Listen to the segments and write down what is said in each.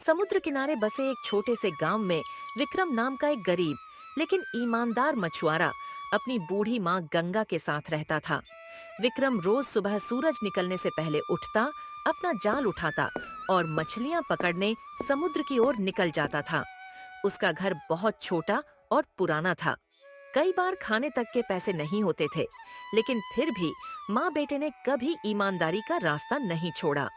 समुद्र किनारे बसे एक छोटे से गांव में विक्रम नाम का एक गरीब लेकिन ईमानदार मछुआरा अपनी बूढ़ी माँ गंगा के साथ रहता था। विक्रम रोज सुबह सूरज निकलने से पहले उठता, अपना जाल उठाता और मछलियाँ पकड़ने समुद्र की ओर निकल जाता था। उसका घर बहुत छोटा और पुराना था। कई बार खाने तक के पैसे नहीं होते थे, लेकिन फिर भी माँ बेटे ने कभी ईमानदारी का रास्ता नहीं छोड़ा।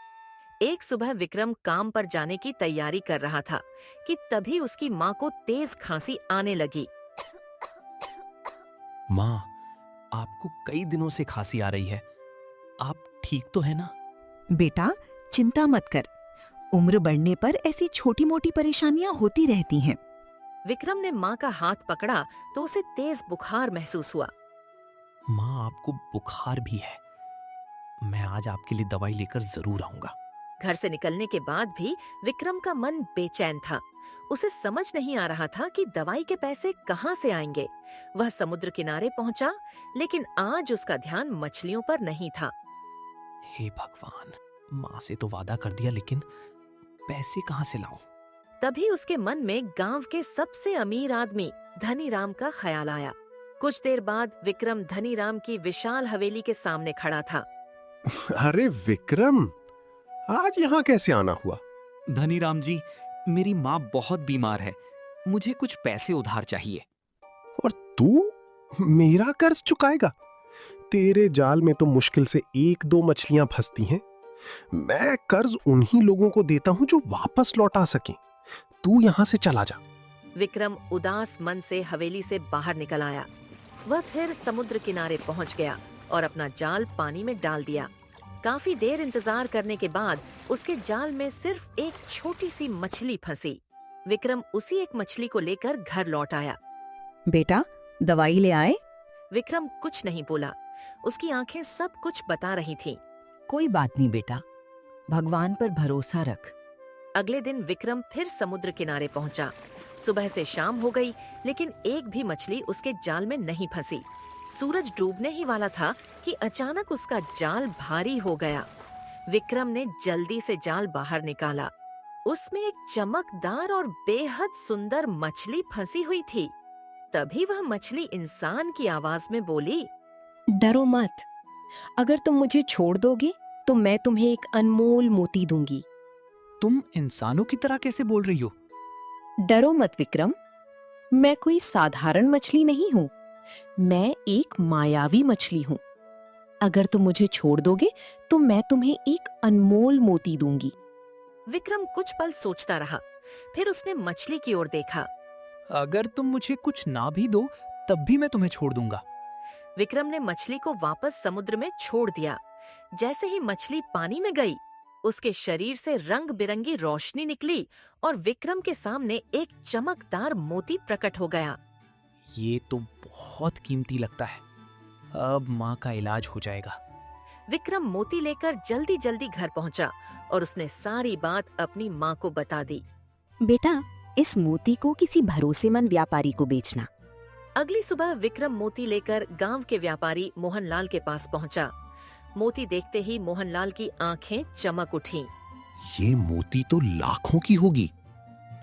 एक सुबह विक्रम काम पर जाने की तैयारी कर रहा था कि तभी उसकी माँ को तेज खांसी आने लगी। माँ, आपको कई दिनों से खांसी आ रही है। आप ठीक तो है ना? बेटा, चिंता मत कर। उम्र बढ़ने पर ऐसी छोटी मोटी परेशानियां होती रहती हैं। विक्रम ने माँ का हाथ पकड़ा तो उसे तेज बुखार महसूस हुआ। माँ, आपको बुखार भी है। मैं आज आपके लिए दवाई लेकर जरूर आऊंगा। घर से निकलने के बाद भी विक्रम का मन बेचैन था। उसे समझ नहीं आ रहा था कि दवाई के पैसे कहाँ से आएंगे। वह समुद्र किनारे पहुंचा, लेकिन आज उसका ध्यान मछलियों पर नहीं था। हे भगवान, माँ से तो वादा कर दिया, लेकिन पैसे कहाँ से लाऊं? तभी उसके मन में गांव के सबसे अमीर आदमी धनीराम का ख्याल आया। कुछ देर बाद विक्रम धनीराम की विशाल हवेली के सामने खड़ा था। अरे विक्रम, आज यहाँ कैसे आना हुआ? धनीराम जी, मेरी माँ बहुत बीमार है। मुझे कुछ पैसे उधार चाहिए। और तू मेरा कर्ज चुकाएगा? तेरे जाल में तो मुश्किल से एक दो मछलियां फंसती हैं। मैं कर्ज उन्हीं लोगों को देता हूं जो वापस लौटा सकें। तू यहाँ से चला जा। विक्रम उदास मन से हवेली से बाहर निकल आया। वह फिर समुद्र किनारे पहुंच गया और अपना जाल पानी में डाल दिया। काफी देर इंतजार करने के बाद उसके जाल में सिर्फ एक छोटी सी मछली फंसी। विक्रम उसी एक मछली को लेकर घर लौट आया। बेटा, दवाई ले आए? विक्रम कुछ नहीं बोला। उसकी आंखें सब कुछ बता रही थीं। कोई बात नहीं बेटा, भगवान पर भरोसा रख। अगले दिन विक्रम फिर समुद्र किनारे पहुंचा। सुबह से शाम हो गई, लेकिन एक भी मछली उसके जाल में नहीं फंसी। सूरज डूबने ही वाला था कि अचानक उसका जाल भारी हो गया। विक्रम ने जल्दी से जाल बाहर निकाला। उसमें एक चमकदार और बेहद सुंदर मछली फंसी हुई थी। तभी वह मछली इंसान की आवाज में बोली, डरो मत। अगर तुम मुझे छोड़ दोगे तो मैं तुम्हें एक अनमोल मोती दूंगी। तुम इंसानों की तरह कैसे बोल रही हो? डरो मत विक्रम, मैं कोई साधारण मछली नहीं हूँ। मैं एक मायावी मछली हूँ। अगर तुम मुझे छोड़ दोगे तो मैं तुम्हें एक अनमोल मोती दूंगी। विक्रम कुछ पल सोचता रहा। फिर उसने मछली की ओर देखा। अगर तुम मुझे कुछ ना भी दो तब भी मैं तुम्हें छोड़ दूंगा। विक्रम ने मछली को वापस समुद्र में छोड़ दिया। जैसे ही मछली पानी में गई, उसके शरीर से रंग बिरंगी रोशनी निकली और विक्रम के सामने एक चमकदार मोती प्रकट हो गया। ये तो बहुत कीमती लगता है। अब माँ का इलाज हो जाएगा। विक्रम मोती लेकर जल्दी जल्दी घर पहुंचा और उसने सारी बात अपनी माँ को बता दी। बेटा, इस मोती को किसी भरोसेमंद व्यापारी को बेचना। अगली सुबह विक्रम मोती लेकर गांव के व्यापारी मोहनलाल के पास पहुंचा। मोती देखते ही मोहनलाल की आंखें चमक उठीं। ये मोती तो लाखों की होगी,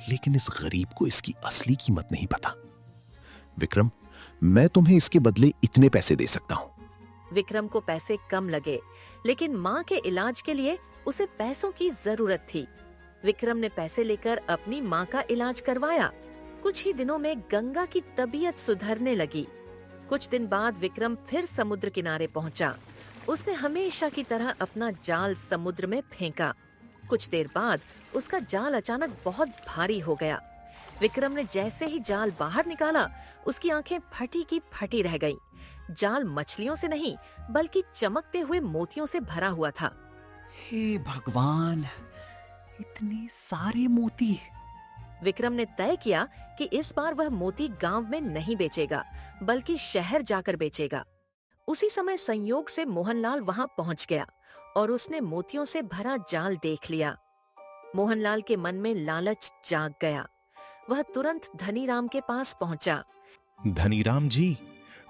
लेकिन इस गरीब को इसकी असली कीमत नहीं पता। विक्रम, मैं तुम्हें इसके बदले इतने पैसे दे सकता हूँ। विक्रम को पैसे कम लगे, लेकिन माँ के इलाज के लिए उसे पैसों की जरूरत थी। विक्रम ने पैसे लेकर अपनी माँ का इलाज करवाया। कुछ ही दिनों में गंगा की तबीयत सुधरने लगी। कुछ दिन बाद विक्रम फिर समुद्र किनारे पहुंचा। उसने हमेशा की तरह अपना जाल समुद्र में फेंका। कुछ देर बाद उसका जाल अचानक बहुत भारी हो गया। विक्रम ने जैसे ही जाल बाहर निकाला, उसकी आंखें फटी की फटी रह गईं। जाल मछलियों से नहीं, बल्कि चमकते हुए मोतियों से भरा हुआ था। हे भगवान, इतने सारे मोती! विक्रम ने तय किया कि इस बार वह मोती गांव में नहीं बेचेगा, बल्कि शहर जाकर बेचेगा। उसी समय संयोग से मोहनलाल वहां पहुंच गया और उसने मोतियों से भरा जाल देख लिया। मोहनलाल के मन में लालच जाग गया। वह तुरंत धनीराम के पास पहुंचा। धनीराम जी,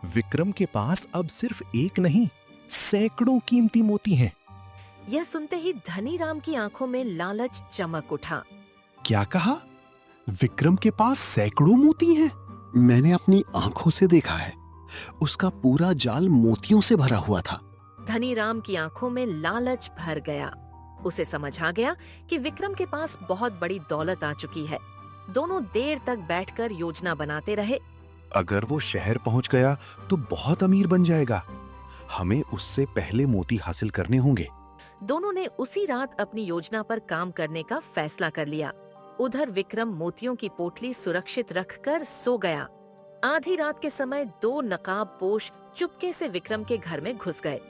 विक्रम के पास अब सिर्फ एक नहीं, सैकड़ों कीमती मोती हैं। यह सुनते ही धनीराम की आंखों में लालच चमक उठा। क्या कहा? विक्रम के पास सैकड़ों मोती हैं। मैंने अपनी आंखों से देखा है। उसका पूरा जाल मोतियों से भरा हुआ था। धनीराम की आंखों में लालच भर गया। उसे समझ आ गया कि विक्रम के पास बहुत बड़ी दौलत आ चुकी है। दोनों देर तक बैठकर योजना बनाते रहे। अगर वो शहर पहुंच गया तो बहुत अमीर बन जाएगा। हमें उससे पहले मोती हासिल करने होंगे। दोनों ने उसी रात अपनी योजना पर काम करने का फैसला कर लिया। उधर विक्रम मोतियों की पोटली सुरक्षित रखकर सो गया। आधी रात के समय 2 नकाबपोश चुपके से विक्रम के घर में घुस गए।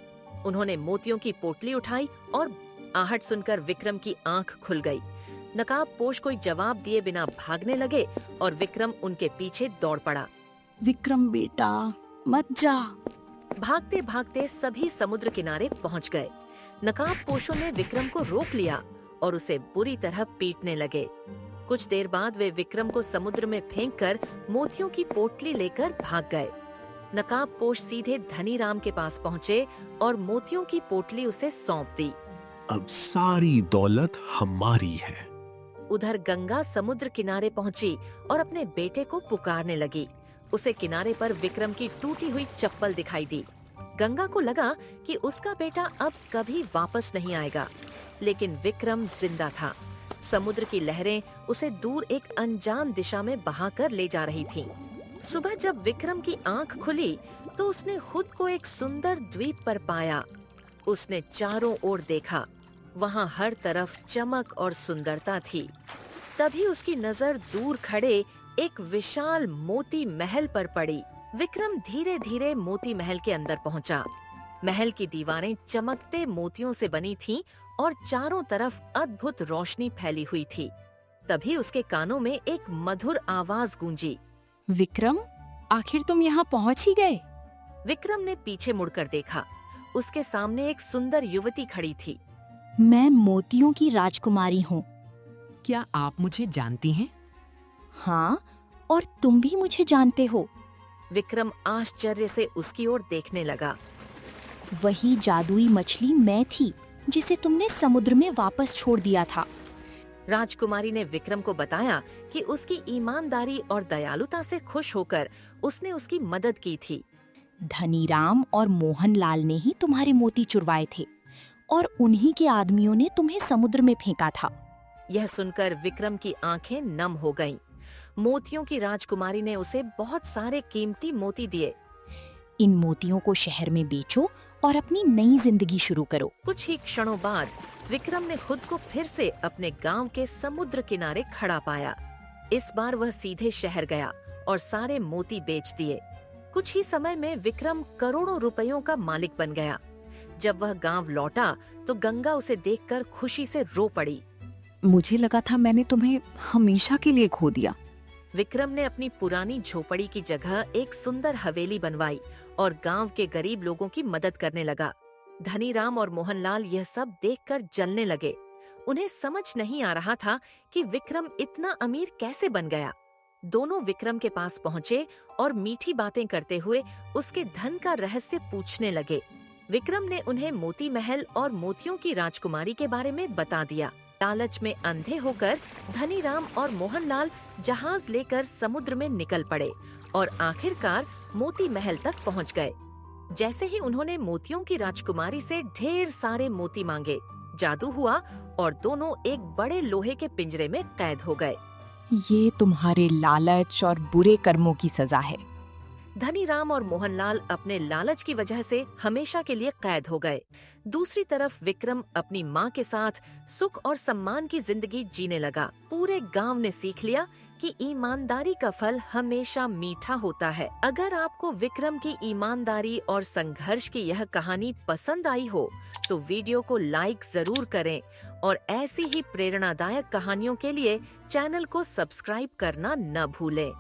उन्होंने मोतियों की पोटली उठाई और आहट सुनकर विक्रम की आंख खुल गई। नकाबपोश कोई जवाब दिए बिना भागने लगे और विक्रम उनके पीछे दौड़ पड़ा। विक्रम बेटा, मत जा। भागते भागते सभी समुद्र किनारे पहुंच गए। नकाबपोशों ने विक्रम को रोक लिया और उसे बुरी तरह पीटने लगे। कुछ देर बाद वे विक्रम को समुद्र में फेंककर मोतियों की पोटली लेकर भाग गए। नकाबपोश सीधे धनीराम के पास पहुंचे और मोतियों की पोटली उसे सौंप दी। अब सारी दौलत हमारी है। उधर गंगा समुद्र किनारे पहुंची और अपने बेटे को पुकारने लगी। उसे किनारे पर विक्रम की टूटी हुई चप्पल दिखाई दी। गंगा को लगा कि उसका बेटा अब कभी वापस नहीं आएगा, लेकिन विक्रम जिंदा था। समुद्र की लहरें उसे दूर एक अनजान दिशा में बहाकर ले जा रही थीं। सुबह जब विक्रम की आंख खुली तो उसने खुद को एक सुंदर द्वीप पर पाया। उसने चारों ओर देखा, वहां हर तरफ चमक और सुंदरता थी। तभी उसकी नजर दूर खड़े एक विशाल मोती महल पर पड़ी। विक्रम धीरे धीरे मोती महल के अंदर पहुंचा। महल की दीवारें चमकते मोतियों से बनी थीं और चारों तरफ अद्भुत रोशनी फैली हुई थी। तभी उसके कानों में एक मधुर आवाज गूंजी। विक्रम, आखिर तुम यहाँ पहुँच ही गए। विक्रम ने पीछे मुड़कर देखा। उसके सामने एक सुंदर युवती खड़ी थी। मैं मोतियों की राजकुमारी हूँ। क्या आप मुझे जानती हैं? हाँ, और तुम भी मुझे जानते हो। विक्रम आश्चर्य से उसकी ओर देखने लगा। वही जादुई मछली मैं थी जिसे तुमने समुद्र में वापस छोड़ दिया था। राजकुमारी ने विक्रम को बताया कि उसकी ईमानदारी और दयालुता से खुश होकर उसने उसकी मदद की थी। धनीराम और मोहनलाल ने ही तुम्हारे मोती चुरवाए थे और उन्हीं के आदमियों ने तुम्हें समुद्र में फेंका था। यह सुनकर विक्रम की आंखें नम हो गईं। मोतियों की राजकुमारी ने उसे बहुत सारे कीमती मोती दिए। इन मोतियों को शहर में बेचो और अपनी नई जिंदगी शुरू करो। कुछ ही क्षणों बाद विक्रम ने खुद को फिर से अपने गांव के समुद्र किनारे खड़ा पाया। इस बार वह सीधे शहर गया और सारे मोती बेच दिए। कुछ ही समय में विक्रम करोड़ों रुपयों का मालिक बन गया। जब वह गांव लौटा तो गंगा उसे देखकर खुशी से रो पड़ी। मुझे लगा था मैंने तुम्हें हमेशा के लिए खो दिया। विक्रम ने अपनी पुरानी झोपड़ी की जगह एक सुंदर हवेली बनवाई और गांव के गरीब लोगों की मदद करने लगा। धनीराम और मोहनलाल यह सब देखकर जलने लगे। उन्हें समझ नहीं आ रहा था कि विक्रम इतना अमीर कैसे बन गया। दोनों विक्रम के पास पहुँचे और मीठी बातें करते हुए उसके धन का रहस्य पूछने लगे। विक्रम ने उन्हें मोती महल और मोतियों की राजकुमारी के बारे में बता दिया। लालच में अंधे होकर धनीराम और मोहनलाल जहाज लेकर समुद्र में निकल पड़े और आखिरकार मोती महल तक पहुंच गए। जैसे ही उन्होंने मोतियों की राजकुमारी से ढेर सारे मोती मांगे, जादू हुआ और दोनों एक बड़े लोहे के पिंजरे में कैद हो गए। ये तुम्हारे लालच और बुरे कर्मों की सजा है। धनीराम और मोहनलाल अपने लालच की वजह से हमेशा के लिए कैद हो गए। दूसरी तरफ विक्रम अपनी माँ के साथ सुख और सम्मान की जिंदगी जीने लगा। पूरे गांव ने सीख लिया कि ईमानदारी का फल हमेशा मीठा होता है। अगर आपको विक्रम की ईमानदारी और संघर्ष की यह कहानी पसंद आई हो तो वीडियो को लाइक जरूर करें और ऐसी ही प्रेरणादायक कहानियों के लिए चैनल को सब्सक्राइब करना न भूलें।